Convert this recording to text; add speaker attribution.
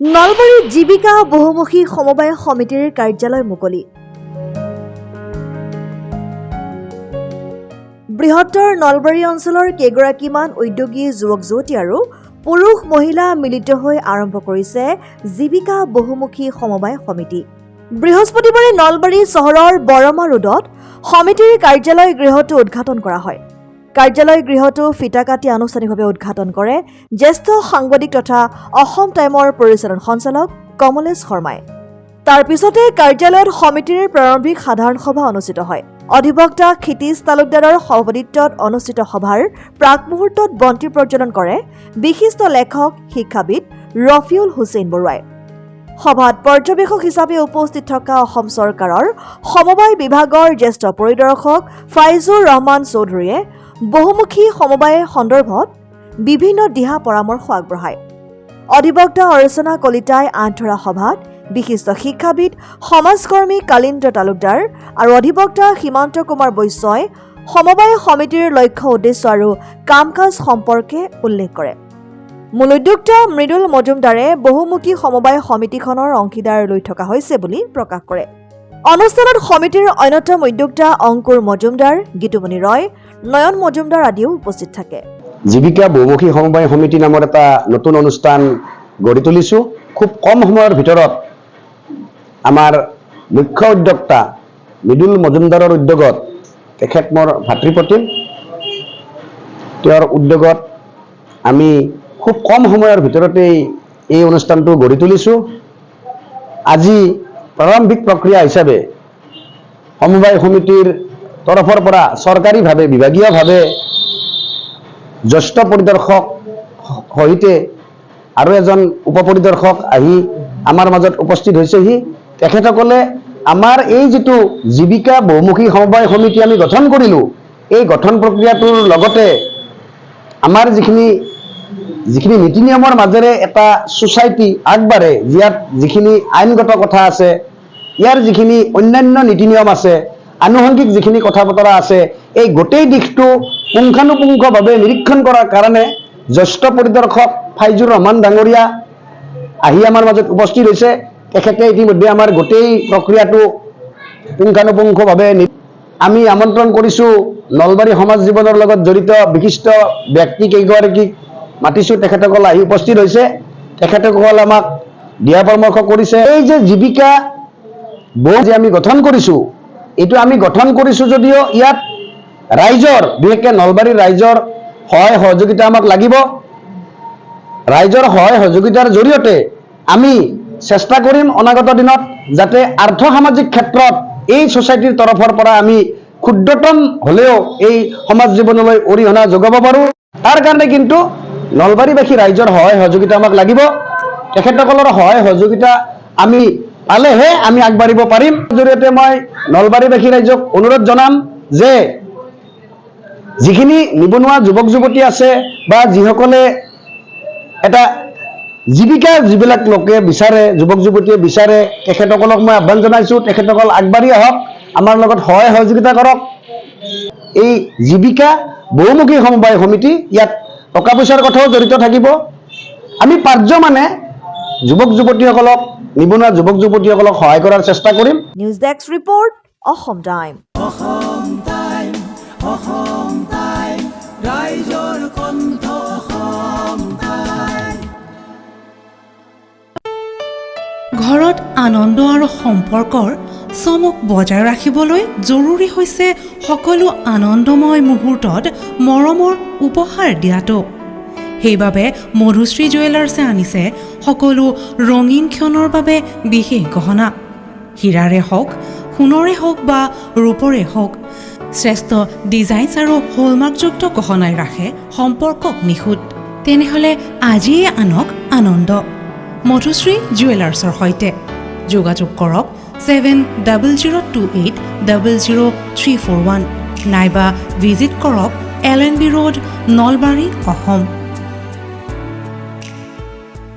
Speaker 1: নলবাৰীত জীৱিকা বহুমুখী সমবায় সমিতিৰ কাৰ্যালয় মুকলি। বৃহত্তৰ নলবাৰী অঞ্চলৰ কেইগৰাকীমান উদ্যোগী যুৱক-যুৱতী আৰু পুৰুষ মহিলা মিলিত হৈ আৰম্ভ কৰিছে জীৱিকা বহুমুখী সমবায় সমিতি। বৃহস্পতিবাৰে নলবাৰী চহৰৰ বৰমা ৰোডত সমিতিৰ কাৰ্যালয় গৃহটো উদ্ঘাটন কৰা হয়। কাৰ্যালয় গৃহটো ফিটা কাটি আনুষ্ঠানিকভাৱে উদ্ঘাটন কৰে জ্যেষ্ঠ সাংবাদিক তথা অসম টাইমৰ পৰিচালন সঞ্চালক কমলেশ শৰ্মাই। তাৰ পিছতে কাৰ্যালয়ত সমিতিৰ প্ৰাৰম্ভিক সাধাৰণ সভা অনুষ্ঠিত হয়। অধিবক্তা ক্ষিতিশ তালুকদাৰৰ সভাপতিত্বত অনুষ্ঠিত সভাৰ প্ৰাক মুহূৰ্তত বন্তি প্ৰজ্বলন কৰে বিশিষ্ট লেখক শিক্ষাবিদ ৰফিউল হুছেইন বৰুৱাই। সভাত পৰ্যবেক্ষক হিচাপে উপস্থিত থকা অসম চৰকাৰৰ সমবায় বিভাগৰ জ্যেষ্ঠ পৰিদৰ্শক ফাইজুৰ ৰহমান চৌধুৰীয়ে বহুমুখী সমবায় সন্দৰ্ভত বিভিন্ন দিহা পৰামৰ্শ আগবঢ়ায়। অধিবক্তা অৰ্চনা কলিতাই আঁঠৰা সভাত বিশিষ্ট শিক্ষাবিদ সমাজকৰ্মী কালিন্দ্ৰ তালুকদাৰ আৰু অধিবক্তা সীমান্ত কুমাৰ বৈশ্যই সমবায় সমিতিৰ লক্ষ্য উদ্দেশ্য আৰু কাম কাজ সম্পৰ্কে উল্লেখ কৰে। মূল উদ্যোক্তা মৃদুল মজুমদাৰে বহুমুখী সমবায় সমিতিখনৰ অংশীদাৰ লৈ থকা হৈছে বুলি প্ৰকাশ কৰে। অনুষ্ঠানত সমিতিৰ অন্যতম উদ্যোক্তা অংকুৰ মজুমদাৰ, গীতুমণি ৰয়, নয়ন মজুমদাৰ আদিও উপস্থিত থাকে।
Speaker 2: জীৱিকা বহুমুখী সমবায় সমিতি নামৰ এটা নতুন অনুষ্ঠান গঢ়ি তুলিছো। খুব কম সময়ৰ ভিতৰত আমাৰ মুখ্য উদ্যোক্তা মৃদুল মজুমদাৰৰ উদ্যোগত, তেখেত মোৰ ভাতৃপ্ৰতিম, তেওঁৰ উদ্যোগত আমি খুব কম সময়ৰ ভিতৰতেই এই অনুষ্ঠানটো গঢ়ি তুলিছো। আজি প্ৰাৰম্ভিক প্ৰক্ৰিয়া হিচাপে সমবায় সমিতিৰ তৰফৰ পৰা চৰকাৰীভাৱে বিভাগীয়ভাৱে জ্যেষ্ঠ পৰিদৰ্শক সহিতে আৰু এজন উপপৰিদৰ্শক আহি আমাৰ মাজত উপস্থিত হৈছেহি। তেখেতসকলে আমাৰ এই যিটো জীৱিকা বহুমুখী সমবায় সমিতি আমি গঠন কৰিলোঁ, এই গঠন প্ৰক্ৰিয়াটোৰ লগতে আমাৰ যিখিনি নীতি নিয়মৰ মাজেৰে এটা ছ'চাইটি আগবাঢ়ে, ইয়াত যিখিনি আইনগত কথা আছে, ইয়াৰ যিখিনি অন্যান্য নীতি নিয়ম আছে, আনুষংগিক যিখিনি কথা বতৰা আছে, এই গোটেই দিশটো পুংখানুপুংখভাৱে নিৰীক্ষণ কৰাৰ কাৰণে জ্যেষ্ঠ পৰিদৰ্শক ফাইজুৰ ৰহমান ডাঙৰীয়া আহি আমাৰ মাজত উপস্থিত হৈছে। তেখেতে ইতিমধ্যে আমাৰ গোটেই প্ৰক্ৰিয়াটো পুংখানুপুংখভাৱে আমি আমন্ত্ৰণ কৰিছোঁ নলবাৰী সমাজ জীৱনৰ লগত জড়িত বিশিষ্ট ব্যক্তি কেইগৰাকীক মাতিছোঁ। তেখেতসকল আহি উপস্থিত হৈছে। তেখেতসকল আমাক দিহা পৰামৰ্শ কৰিছে। এই যে জীৱিকা বহু যে আমি গঠন কৰিছোঁ, এইটো আমি গঠন কৰিছোঁ যদিও ইয়াত ৰাইজৰ, বিশেষকৈ নলবাৰীৰ ৰাইজৰ সহায় সহযোগিতা আমাক লাগিব। ৰাইজৰ সহায় সহযোগিতাৰ জৰিয়তে আমি চেষ্টা কৰিম অনাগত দিনত যাতে আৰ্থ সামাজিক ক্ষেত্ৰত এই ছ'চাইটিৰ তৰফৰ পৰা আমি ক্ষুদ্ৰতম হ'লেও এই সমাজ জীৱনলৈ অৰিহণা যোগাব পাৰোঁ। তাৰ কাৰণে কিন্তু নলবাৰীবাসী ৰাইজৰ সহায় সহযোগিতা আমাক লাগিব। তেখেতসকলৰ সহায় সহযোগিতা আমি পালেহে আমি আগবাঢ়িব পাৰিম। জৰিয়তে মই নলবাৰীবাসী ৰাইজক অনুৰোধ জনাম যে যিখিনি নিবনুৱা যুৱক যুৱতী আছে বা যিসকলে এটা জীৱিকা যিবিলাক লোকে বিচাৰে, যুৱক যুৱতীয়ে বিচাৰে, তেখেতসকলক মই আহ্বান জনাইছোঁ, তেখেতসকল আগবাঢ়ি আহক, আমাৰ লগত সহায় সহযোগিতা কৰক। এই জীৱিকা বহুমুখী সমবায় সমিতি, ইয়াত টকা পইচাৰ কথাও জড়িত থাকিব। আমি পাৰ্যমানে যুৱক যুৱতীসকলক, নিবনুৱা যুৱক যুৱতীসকলক সহায় কৰাৰ চেষ্টা কৰিম।
Speaker 1: News desk report, Assam time.
Speaker 3: ঘৰত আনন্দ আৰু সম্পৰ্কৰ চমক বজাই ৰাখিবলৈ জৰুৰী হৈছে সকলো আনন্দময় মুহূৰ্তত মৰমৰ উপহাৰ দিয়াটো। সেইবাবে মধুশ্ৰী জুৱেলাৰ্ছে আনিছে সকলো ৰঙীন ক্ষণৰ বাবে বিশেষ গহনা। হীৰাৰে হওক, সোণৰে হওক বা ৰূপৰে হওক, শ্ৰেষ্ঠ ডিজাইনছ আৰু হলমাৰ্কযুক্ত গহনাই ৰাখে সম্পৰ্কক নিখুঁত। তেনেহ'লে আজিয়ে আনক আনন্দ মধুশ্ৰী জুৱেলাৰ্ছৰ সৈতে। যোগাযোগ কৰক 7002800341 নাইবা ভিজিট কৰক LNB ৰোড, নলবাৰী, অসম।